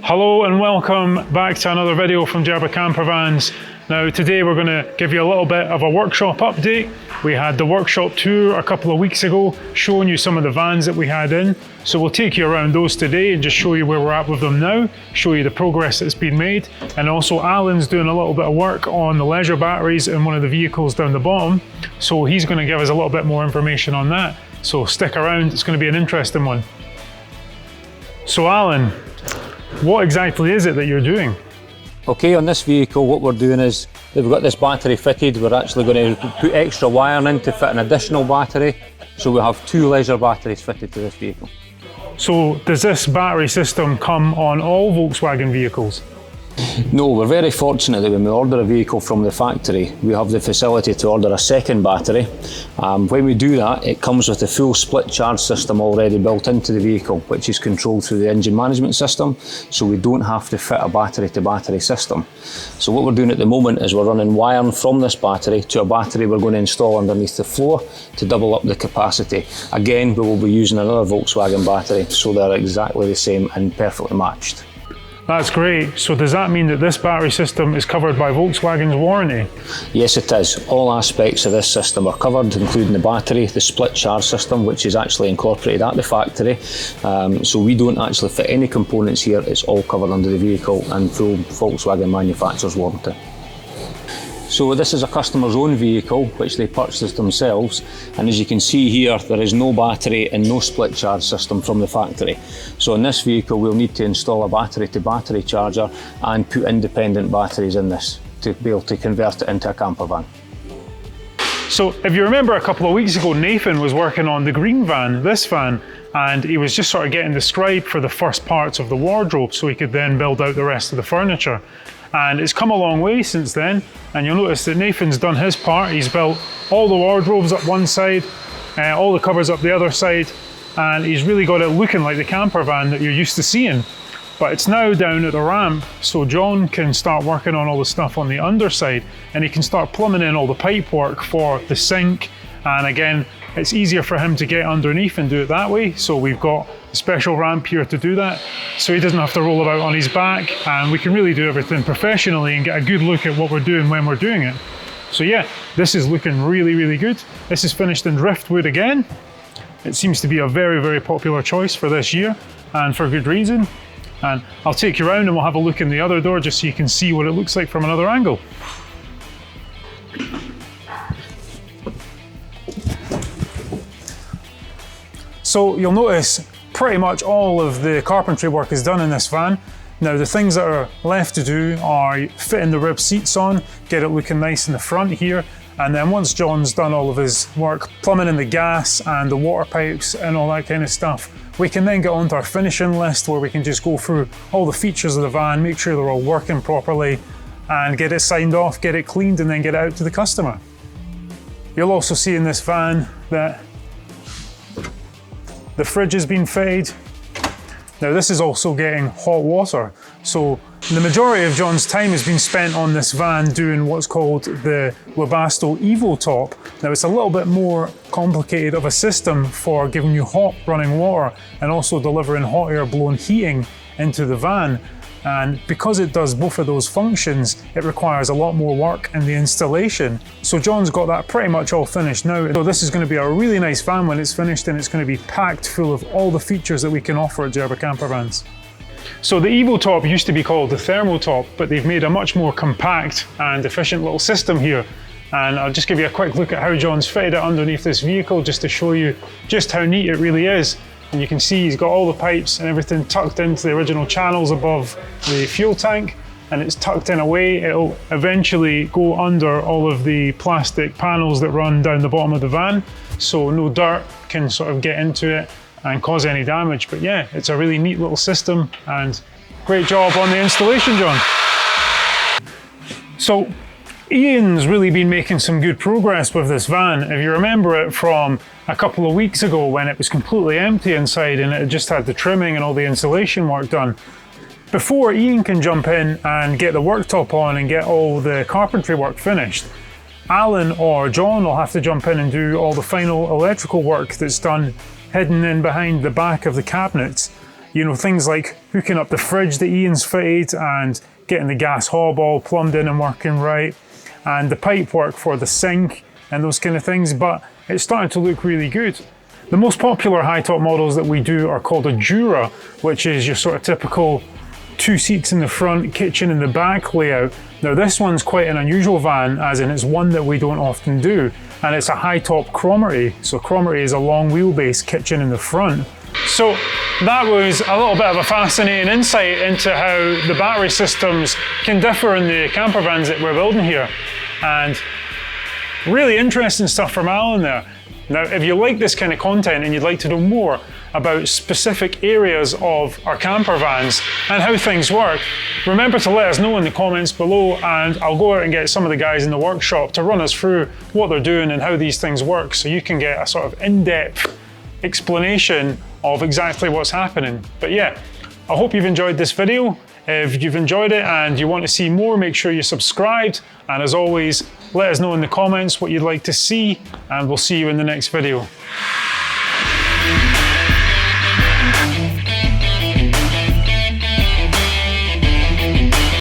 Hello and welcome back to another video from Jerba Campervans. Now today we're going to give you a little bit of a workshop update. We had the workshop tour a couple of weeks ago showing you some of the vans that we had in. So we'll take you around those today and just show you where we're at with them now, show you the progress that's been made. And also Alan's doing a little bit of work on the leisure batteries in one of the vehicles down the bottom. So he's going to give us a little bit more information on that. So stick around, it's going to be an interesting one. So Alan, what exactly is it that you're doing? Okay, on this vehicle what we're doing is, we've got this battery fitted, we're actually going to put extra wiring in to fit an additional battery. So we have 2 leisure batteries fitted to this vehicle. So does this battery system come on all Volkswagen vehicles? No, we're very fortunate that when we order a vehicle from the factory, we have the facility to order a second battery. When we do that, it comes with a full split charge system already built into the vehicle, which is controlled through the engine management system, so we don't have to fit a battery to battery system. So what we're doing at the moment is we're running wiring from this battery to a battery we're going to install underneath the floor to double up the capacity. Again, we will be using another Volkswagen battery, so they're exactly the same and perfectly matched. That's great. So does that mean that this battery system is covered by Volkswagen's warranty? Yes, it is. All aspects of this system are covered, including the battery, the split charge system, which is actually incorporated at the factory. So we don't actually fit any components here. It's all covered under the vehicle and full Volkswagen manufacturer's warranty. So this is a customer's own vehicle, which they purchased themselves, and as you can see here, there is no battery and no split charge system from the factory. So in this vehicle we'll need to install a battery to battery charger and put independent batteries in this to be able to convert it into a camper van. So if you remember a couple of weeks ago, Nathan was working on the green van, this van, and he was just sort of getting the scribe for the first parts of the wardrobe so he could then build out the rest of the furniture. And it's come a long way since then, and you'll notice that Nathan's done his part. He's built all the wardrobes up one side, all the cupboards up the other side, and he's really got it looking like the camper van that you're used to seeing. But it's now down at the ramp, so John can start working on all the stuff on the underside, and he can start plumbing in all the pipe work for the sink. And again, it's easier for him to get underneath and do it that way, so we've got a special ramp here to do that, so he doesn't have to roll about on his back, and we can really do everything professionally and get a good look at what we're doing when we're doing it. So yeah, this is looking really, really good. This is finished in driftwood again. It seems to be a very, very popular choice for this year, and for good reason. And I'll take you around and we'll have a look in the other door just so you can see what it looks like from another angle. So you'll notice pretty much all of the carpentry work is done in this van. Now the things that are left to do are fitting the rib seats on, get it looking nice in the front here, and then once John's done all of his work, plumbing in the gas and the water pipes and all that kind of stuff, we can then get onto our finishing list where we can just go through all the features of the van, make sure they're all working properly, and get it signed off, get it cleaned, and then get it out to the customer. You'll also see in this van that the fridge has been fitted. Now this is also getting hot water. So the majority of John's time has been spent on this van doing what's called the Webasto Evo Top. Now it's a little bit more complicated of a system for giving you hot running water and also delivering hot air blown heating into the van. And because it does both of those functions, it requires a lot more work in the installation. So John's got that pretty much all finished now. So this is going to be a really nice van when it's finished, and it's going to be packed full of all the features that we can offer at Jerba Campervans. So the Evo Top used to be called the Thermo Top, but they've made a much more compact and efficient little system here. And I'll just give you a quick look at how John's fitted it underneath this vehicle just to show you just how neat it really is. And you can see he's got all the pipes and everything tucked into the original channels above the fuel tank, and it's tucked in a way. It'll eventually go under all of the plastic panels that run down the bottom of the van, so no dirt can sort of get into it and cause any damage. But yeah, it's a really neat little system, and great job on the installation, John. So Ian's really been making some good progress with this van. If you remember it from a couple of weeks ago when it was completely empty inside and it just had the trimming and all the insulation work done. Before Ian can jump in and get the worktop on and get all the carpentry work finished, Alan or John will have to jump in and do all the final electrical work that's done hidden in behind the back of the cabinets. You know, things like hooking up the fridge that Ian's fitted and getting the gas hob all plumbed in and working right, and the pipe work for the sink and those kind of things, but it's starting to look really good. The most popular high top models that we do are called a Jura, which is your sort of typical 2 seats in the front, kitchen in the back layout. Now this one's quite an unusual van, as in it's one that we don't often do, and it's a high top Cromarty. So Cromarty is a long wheelbase kitchen in the front. So that was a little bit of a fascinating insight into how the battery systems can differ in the camper vans that we're building here. And really interesting stuff from Alan there. Now, if you like this kind of content and you'd like to know more about specific areas of our camper vans and how things work, remember to let us know in the comments below, and I'll go out and get some of the guys in the workshop to run us through what they're doing and how these things work, so you can get a sort of in-depth explanation of exactly what's happening. But yeah, I hope you've enjoyed this video. If you've enjoyed it and you want to see more, make sure you're subscribed. And as always, let us know in the comments what you'd like to see, and we'll see you in the next video.